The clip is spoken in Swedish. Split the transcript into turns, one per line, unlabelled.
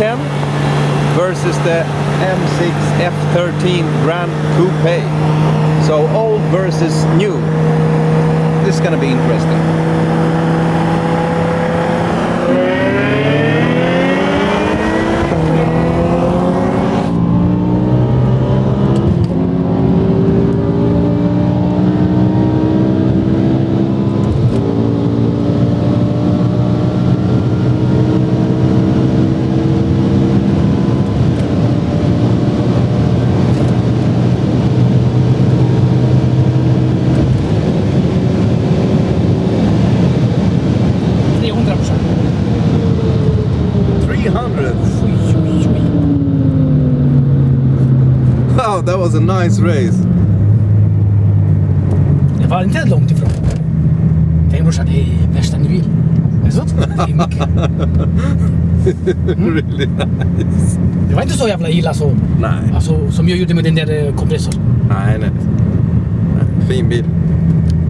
Coupe versus the M6 F13 Gran Coupé. So old versus new. This is gonna be interesting. Wow, that was a nice race.
Det var inte långt ifrån. Tänk brorsan, det är värsta ni vill. Det är så? Det är mycket.
Really nice.
Det var inte så jävla illa så.
Nej.
Alltså, som jag gjorde med den där kompressorn.
Nej. Fin bil.